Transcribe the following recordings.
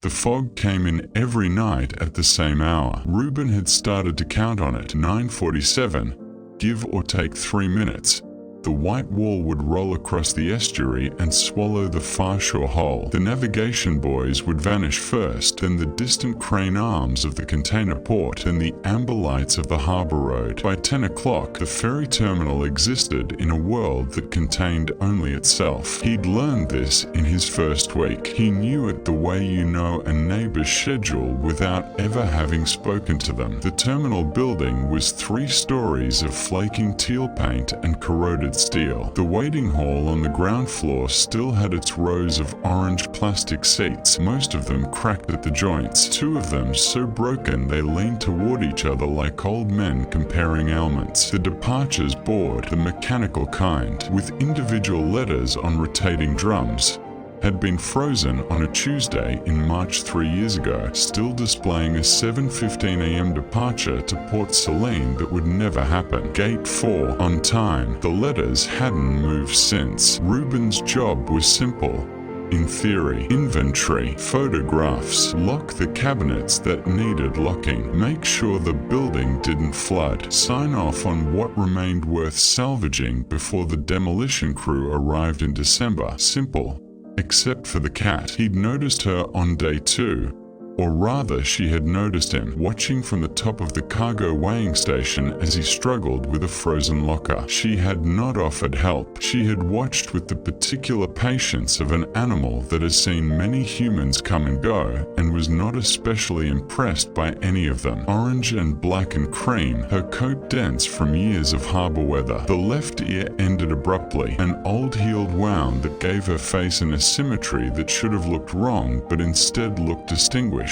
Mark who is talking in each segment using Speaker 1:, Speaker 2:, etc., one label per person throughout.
Speaker 1: The fog came in every night at the same hour. Reuben had started to count on it. 9:47, give or take 3 minutes. The white wall would roll across the estuary and swallow the far shore whole. The navigation buoys would vanish first, then the distant crane arms of the container port, then the amber lights of the harbor road. By 10 o'clock, the ferry terminal existed in a world that contained only itself. He'd learned this in his first week. He knew it the way you know a neighbor's schedule without ever having spoken to them. The terminal building was 3 stories of flaking teal paint and corroded steel. The waiting hall on the ground floor still had its rows of orange plastic seats, most of them cracked at the joints, 2 of them so broken they leaned toward each other like old men comparing ailments. The departures board, the mechanical kind, with individual letters on rotating drums, had been frozen on a Tuesday in March 3 years ago, still displaying a 7:15 a.m. departure to Port Saline that would never happen. Gate 4, on time. The letters hadn't moved since. Reuben's job was simple. In theory, inventory, photographs, lock the cabinets that needed locking, make sure the building didn't flood, sign off on what remained worth salvaging before the demolition crew arrived in December. Simple. Except for the cat. He'd noticed her on day 2, or rather she had noticed him, watching from the top of the cargo weighing station as he struggled with a frozen locker. She had not offered help. She had watched with the particular patience of an animal that has seen many humans come and go, and was not especially impressed by any of them. Orange and black and cream, her coat dense from years of harbor weather. The left ear ended abruptly, an old healed wound that gave her face an asymmetry that should have looked wrong but instead looked distinguished,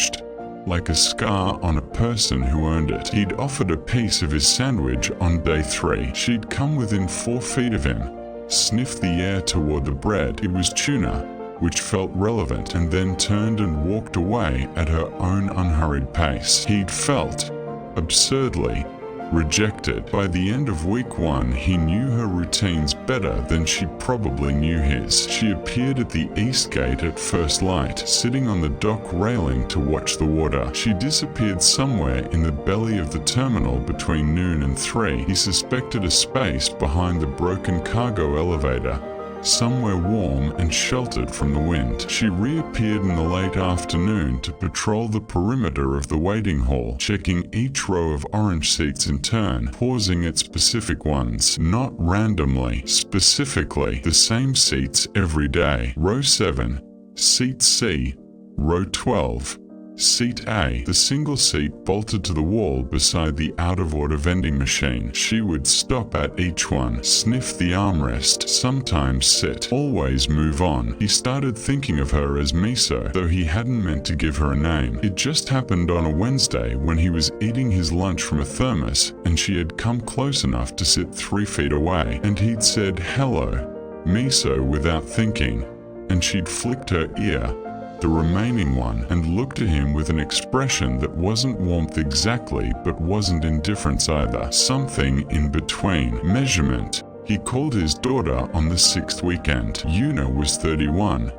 Speaker 1: like a scar on a person who earned it. He'd offered a piece of his sandwich on day 3. She'd come within 4 feet of him, sniffed the air toward the bread. It was tuna, which felt relevant, and then turned and walked away at her own unhurried pace. He'd felt, absurdly, rejected. By the end of week 1, he knew her routines better than she probably knew his. She appeared at the east gate at first light, sitting on the dock railing to watch the water. She disappeared somewhere in the belly of the terminal between noon and 3. He suspected a space behind the broken cargo elevator, somewhere warm and sheltered from the wind. She reappeared in the late afternoon to patrol the perimeter of the waiting hall, checking each row of orange seats in turn, pausing at specific ones, not randomly, specifically the same seats every day. Row 7, seat C, row 12, seat A, the single seat bolted to the wall beside the out-of-order vending machine. She would stop at each one, sniff the armrest, sometimes sit, always move on. He started thinking of her as Miso, though he hadn't meant to give her a name. It just happened on a Wednesday when he was eating his lunch from a thermos, and she had come close enough to sit 3 feet away, and he'd said, "Hello, Miso," without thinking, and she'd flicked her ear, the remaining one, and looked at him with an expression that wasn't warmth exactly, but wasn't indifference either. Something in between. Measurement. He called his daughter on the 6th weekend. Yuna was 31,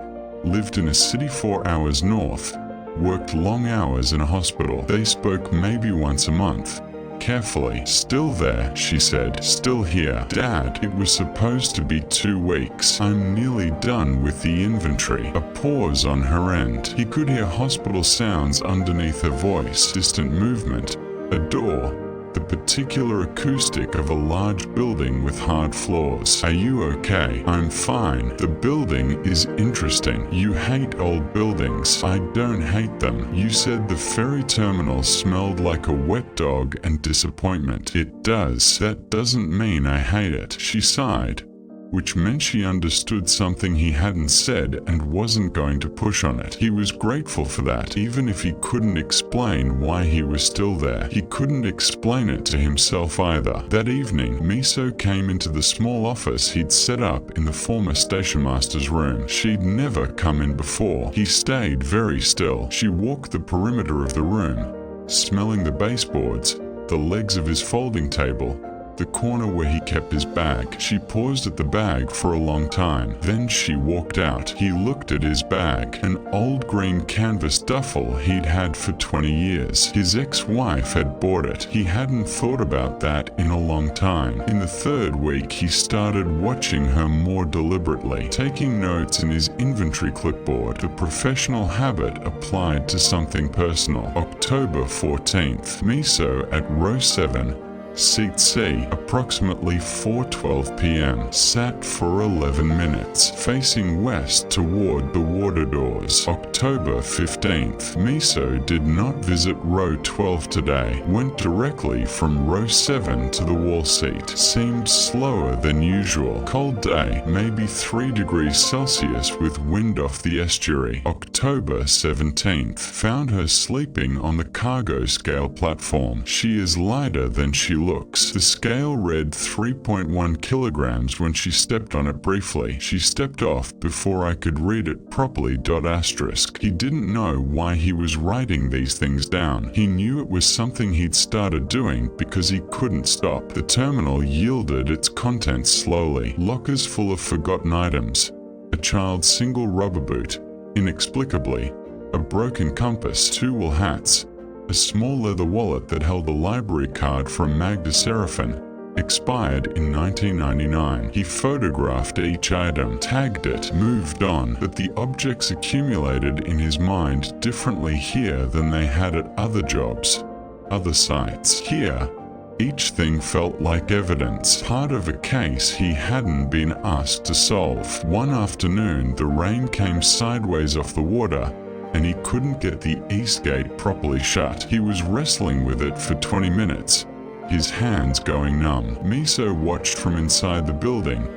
Speaker 1: lived in a city 4 hours north, worked long hours in a hospital. They spoke maybe once a month. Carefully. "Still there," she said. "Still here. Dad, it was supposed to be 2 weeks. I'm nearly done with the inventory." A pause on her end. He could hear hospital sounds underneath her voice, distant movement, a door, the particular acoustic of a large building with hard floors. "Are you okay?" "I'm fine. The building is interesting." "You hate old buildings." "I don't hate them. You said the ferry terminal smelled like a wet dog and disappointment." "It does. That doesn't mean I hate it." She sighed, which meant she understood something he hadn't said and wasn't going to push on it. He was grateful for that, even if he couldn't explain why he was still there. He couldn't explain it to himself either. That evening, Miso came into the small office he'd set up in the former stationmaster's room. She'd never come in before. He stayed very still. She walked the perimeter of the room, smelling the baseboards, the legs of his folding table, the corner where he kept his bag. She paused at the bag for a long time. Then she walked out. He looked at his bag, an old green canvas duffel he'd had for 20 years. His ex-wife had bought it. He hadn't thought about that in a long time. In the third week, he started watching her more deliberately, taking notes in his inventory clipboard. The professional habit applied to something personal. October 14th. Miso at row 7. Seat C, approximately 4:12 p.m., sat for 11 minutes, facing west toward the water doors. October 15th. Miso did not visit row 12 today, went directly from row 7 to the wall seat. Seemed slower than usual. Cold day, maybe 3 degrees Celsius with wind off the estuary. October 17th. Found her sleeping on the cargo scale platform. She is lighter than she looks. The scale read 3.1 kilograms when she stepped on it briefly. She stepped off before I could read it properly. Asterisk. He didn't know why he was writing these things down. He knew it was something he'd started doing because he couldn't stop. The terminal yielded its contents slowly. Lockers full of forgotten items. A child's single rubber boot. Inexplicably. A broken compass. 2 wool hats. A small leather wallet that held a library card from Magda Seraphin, expired in 1999. He photographed each item, tagged it, moved on, but the objects accumulated in his mind differently here than they had at other jobs, other sites. Here, each thing felt like evidence, part of a case he hadn't been asked to solve. One afternoon, the rain came sideways off the water, and he couldn't get the east gate properly shut. He was wrestling with it for 20 minutes, his hands going numb. Miso watched from inside the building,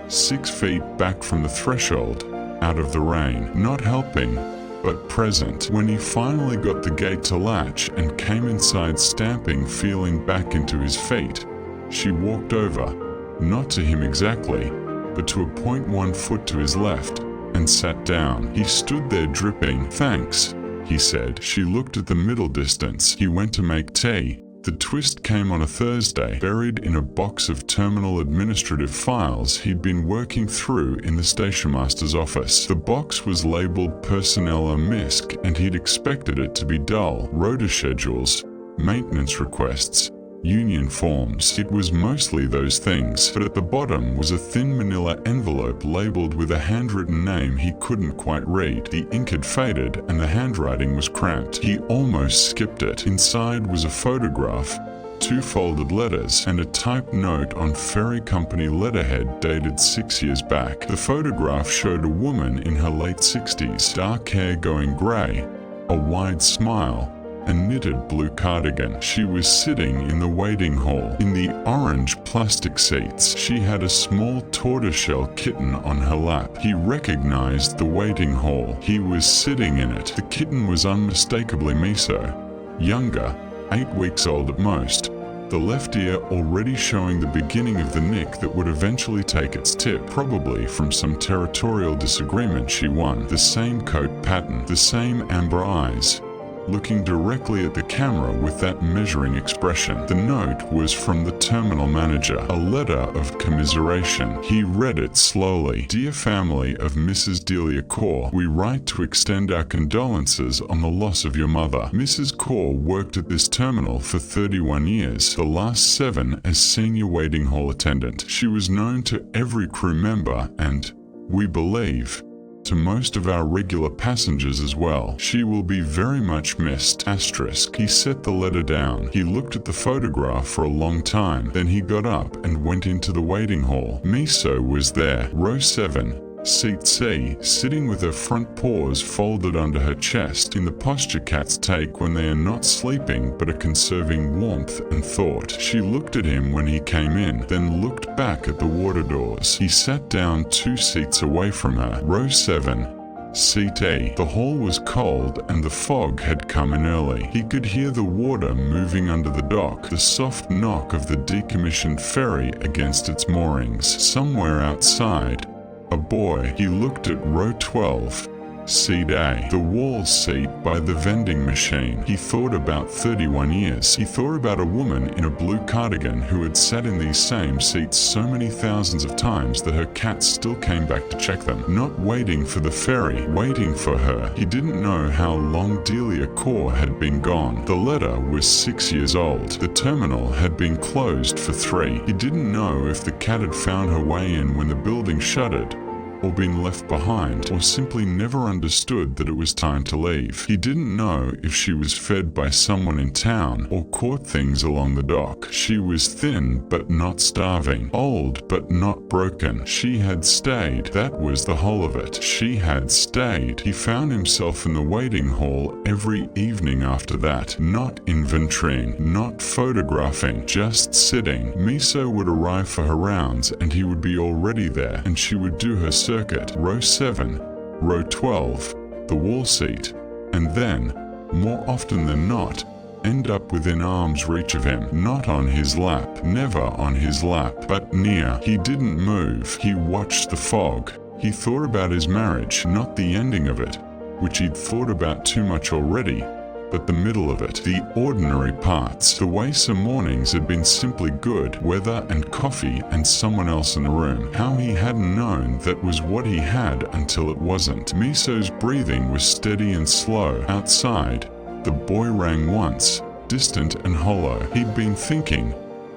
Speaker 1: 6 feet back from the threshold, out of the rain, not helping, but present. When he finally got the gate to latch and came inside stamping, feeling back into his feet, she walked over, not to him exactly, but to a point 1 foot to his left, and sat down. He stood there dripping. "Thanks," he said. She looked at the middle distance. He went to make tea. The twist came on a Thursday, buried in a box of terminal administrative files he'd been working through in the stationmaster's office. The box was labeled Personnel MISC, and he'd expected it to be dull. Rota schedules, maintenance requests, union forms. It was mostly those things, but at the bottom was a thin manila envelope labeled with a handwritten name he couldn't quite read. The ink had faded and the handwriting was cramped. He almost skipped it. Inside was a photograph, 2 folded letters, and a typed note on Ferry Company letterhead dated 6 years back. The photograph showed a woman in her late 60s, dark hair going grey, a wide smile, a knitted blue cardigan. She was sitting in the waiting hall. In the orange plastic seats, she had a small tortoiseshell kitten on her lap. He recognized the waiting hall. He was sitting in it. The kitten was unmistakably Miso. Younger, 8 weeks old at most. The left ear already showing the beginning of the nick that would eventually take its tip, probably from some territorial disagreement she won. The same coat pattern, the same amber eyes, looking directly at the camera with that measuring expression. The note was from the terminal manager, a letter of commiseration. He read it slowly. "Dear family of Mrs. Delia Kaur, we write to extend our condolences on the loss of your mother. Mrs. Kaur worked at this terminal for 31 years, the last 7 as senior waiting hall attendant. She was known to every crew member and, we believe, to most of our regular passengers as well. She will be very much missed." Asterisk. He set the letter down. He looked at the photograph for a long time. Then he got up and went into the waiting hall. Miso was there. Row 7, seat C, sitting with her front paws folded under her chest, in the posture cats take when they are not sleeping but are conserving warmth and thought. She looked at him when he came in, then looked back at the water doors. He sat down 2 seats away from her. Row 7, seat E. The hall was cold and the fog had come in early. He could hear the water moving under the dock, the soft knock of the decommissioned ferry against its moorings. Somewhere outside, a boy. He looked at row 12, Seat A. The wall seat by the vending machine. He thought about 31 years. He thought about a woman in a blue cardigan who had sat in these same seats so many thousands of times that her cats still came back to check them. Not waiting for the ferry, waiting for her. He didn't know how long Delia Core had been gone. The letter was 6 years old. The terminal had been closed for 3. He didn't know if the cat had found her way in when the building shuttered, or been left behind, or simply never understood that it was time to leave. He didn't know if she was fed by someone in town or caught things along the dock. She was thin but not starving, old but not broken. She had stayed. That was the whole of it. She had stayed. He found himself in the waiting hall every evening after that, not inventorying, not photographing, just sitting. Miso would arrive for her rounds and he would be already there, and she would do her circuit, row 7, row 12, the wall seat, and then, more often than not, end up within arm's reach of him, not on his lap, never on his lap, but near. He didn't move. He watched the fog. He thought about his marriage, not the ending of it, which he'd thought about too much already, but the middle of it, the ordinary parts, the way some mornings had been simply good, weather and coffee and someone else in the room. How he hadn't known that was what he had until it wasn't. Miso's breathing was steady and slow. Outside, the boy rang once, distant and hollow. He'd been thinking,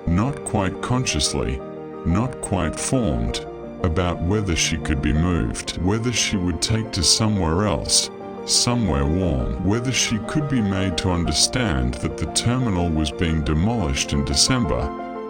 Speaker 1: not quite consciously, not quite formed, about whether she could be moved, whether she would take to somewhere else, somewhere warm, whether she could be made to understand that the terminal was being demolished in December,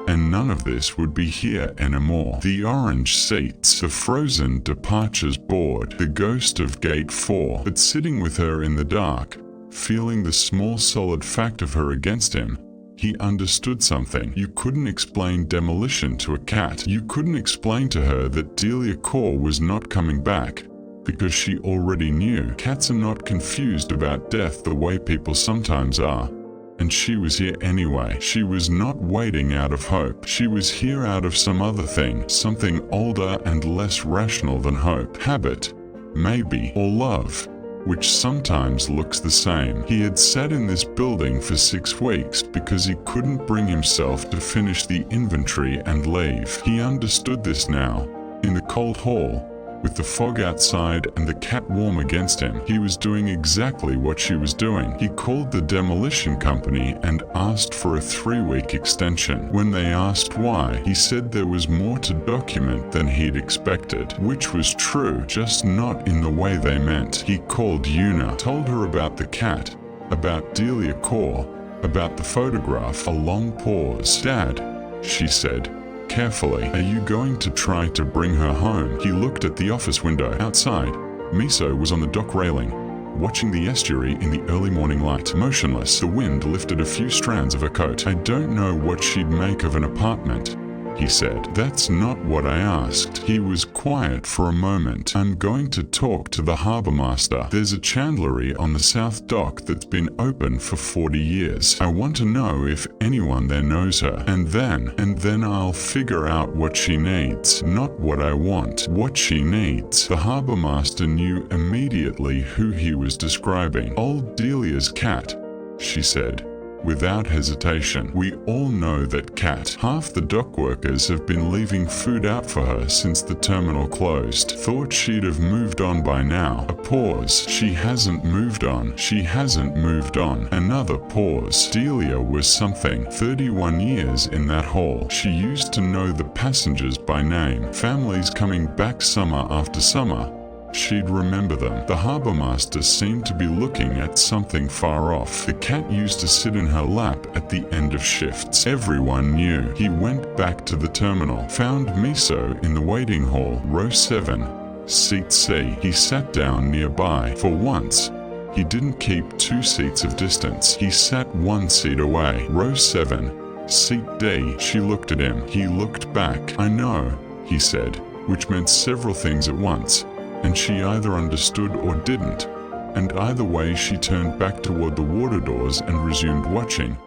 Speaker 1: and none of this would be here anymore. The orange seats, the frozen departures board, the ghost of Gate 4, but sitting with her in the dark, feeling the small solid fact of her against him, he understood something. You couldn't explain demolition to a cat. You couldn't explain to her that Delia Core was not coming back, because she already knew. Cats are not confused about death the way people sometimes are. And she was here anyway. She was not waiting out of hope. She was here out of some other thing, something older and less rational than hope. Habit, maybe, or love, which sometimes looks the same. He had sat in this building for 6 weeks because he couldn't bring himself to finish the inventory and leave. He understood this now. In the cold hall, with the fog outside and the cat warm against him, he was doing exactly what she was doing. He called the demolition company and asked for a 3-week extension. When they asked why, he said there was more to document than he'd expected, which was true, just not in the way they meant. He called Una, told her about the cat, about Delia Core, about the photograph. A long pause. "Dad," she said carefully, "are you going to try to bring her home?" He looked at the office window. Outside, Miso was on the dock railing, watching the estuary in the early morning light. Motionless, the wind lifted a few strands of her coat. "I don't know what she'd make of an apartment," he said. "That's not what I asked." He was quiet for a moment. "I'm going to talk to the harbour master. There's a chandlery on the south dock that's been open for 40 years. I want to know if anyone there knows her. And then I'll figure out what she needs. Not what I want, what she needs." The harbour master knew immediately who he was describing. "Old Delia's cat," she said, without hesitation. "We all know that cat. Half the dock workers have been leaving food out for her since the terminal closed. Thought she'd have moved on by now." A pause. "She hasn't moved on. She hasn't moved on." Another pause. Delia was something. 31 years in that hall. She used to know the passengers by name. Families coming back summer after summer. She'd remember them. The harbour master seemed to be looking at something far off. The cat used to sit in her lap at the end of shifts. Everyone knew. He went back to the terminal, found Miso in the waiting hall, row 7, seat C. He sat down nearby. For once, he didn't keep 2 seats of distance. He sat 1 seat away. Row 7, seat D. She looked at him. He looked back. "I know," he said, which meant several things at once. And she either understood or didn't, and either way she turned back toward the water doors and resumed watching,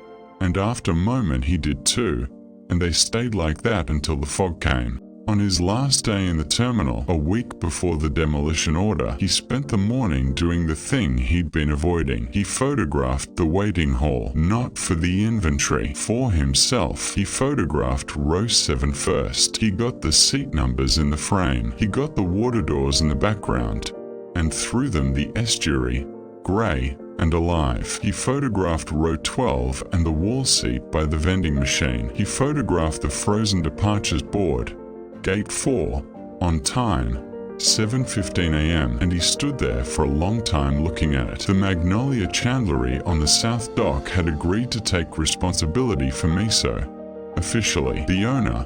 Speaker 1: and after a moment he did too, and they stayed like that until the fog came. On his last day in the terminal, a week before the demolition order, he spent the morning doing the thing he'd been avoiding. He photographed the waiting hall, not for the inventory, for himself. He photographed row 7 first. He got the seat numbers in the frame. He got the water doors in the background, and through them the estuary, grey and alive. He photographed row 12 and the wall seat by the vending machine. He photographed the frozen departures board, Gate 4, on time, 7:15 a.m., and he stood there for a long time looking at it. The Magnolia Chandlery on the South Dock had agreed to take responsibility for miso. Officially, the owner,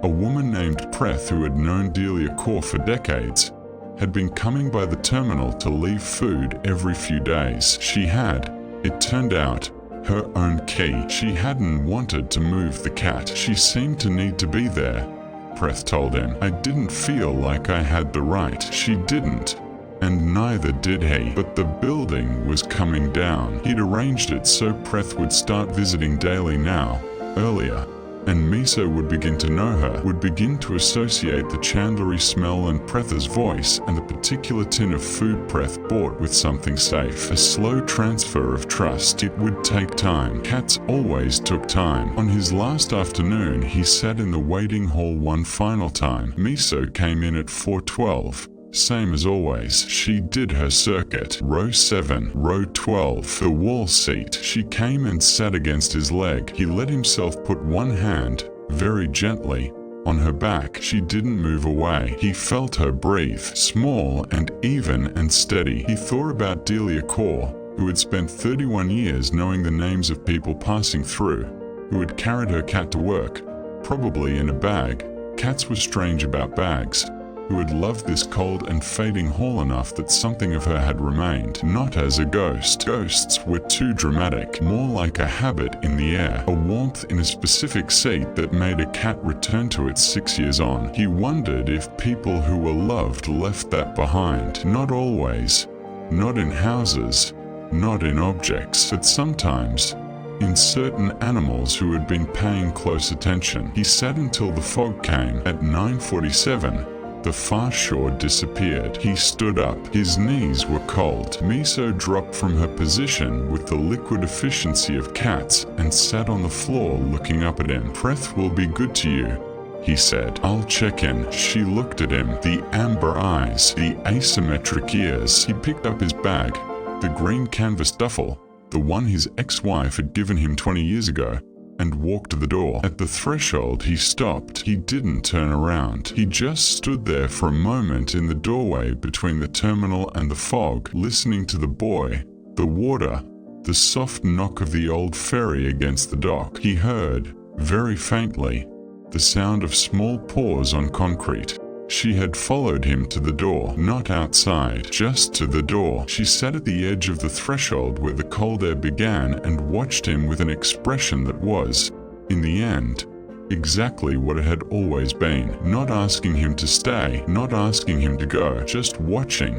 Speaker 1: a woman named Preth who had known Delia Core for decades, had been coming by the terminal to leave food every few days. She had, it turned out, her own key. She hadn't wanted to move the cat. She seemed to need to be there, Preth told him. I didn't feel like I had the right. She didn't, and neither did he. But the building was coming down. He'd arranged it so Preth would start visiting daily now, earlier, and Miso would begin to know her, would begin to associate the chandlery smell and Preth's voice and the particular tin of food Preth bought with something safe. A slow transfer of trust. It would take time. Cats always took time. On his last afternoon, he sat in the waiting hall one final time. Miso came in at 4:12. Same as always, she did her circuit. Row 7, row 12, the wall seat. She came and sat against his leg. He let himself put one hand, very gently, on her back. She didn't move away. He felt her breathe, small and even and steady. He thought about Delia Core, who had spent 31 years knowing the names of people passing through, who had carried her cat to work, probably in a bag. Cats were strange about bags. Who had loved this cold and fading hall enough that something of her had remained, not as a ghost. Ghosts were too dramatic, more like a habit in the air, a warmth in a specific seat that made a cat return to it 6 years on. He wondered if people who were loved left that behind. Not always, not in houses, not in objects, but sometimes in certain animals who had been paying close attention. He sat until the fog came. At 9:47, the far shore disappeared. He stood up. His knees were cold. Miso dropped from her position with the liquid efficiency of cats and sat on the floor looking up at him. Preth will be good to you, he said. I'll check in. She looked at him. The amber eyes, the asymmetric ears. He picked up his bag, the green canvas duffel, the one his ex-wife had given him 20 years ago, and walked to the door. At the threshold, he stopped. He didn't turn around. He just stood there for a moment in the doorway between the terminal and the fog, listening to the boy, the water, the soft knock of the old ferry against the dock. He heard, very faintly, the sound of small paws on concrete. She had followed him to the door, not outside, just to the door. She sat at the edge of the threshold where the cold air began and watched him with an expression that was, in the end, exactly what it had always been. Not asking him to stay, not asking him to go, just watching.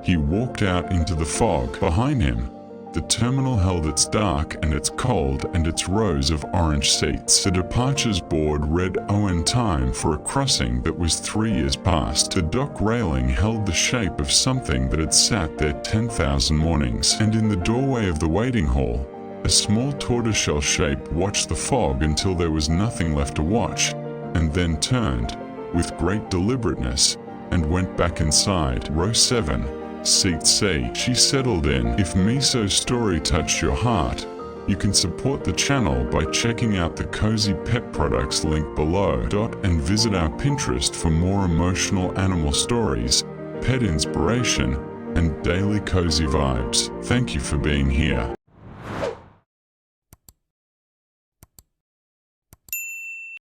Speaker 1: He walked out into the fog. Behind him, the terminal held its dark and its cold and its rows of orange seats. The departures board read ON time for a crossing that was 3 years past. The dock railing held the shape of something that had sat there 10,000 mornings. And in the doorway of the waiting hall, a small tortoiseshell shape watched the fog until there was nothing left to watch, and then turned, with great deliberateness, and went back inside. Row 7. Seat C. She settled in. If Miso's story touched your heart, you can support the channel by checking out the Cozy Pet Products link below. And visit our Pinterest for more emotional animal stories, pet inspiration, and daily cozy vibes. Thank you for being here.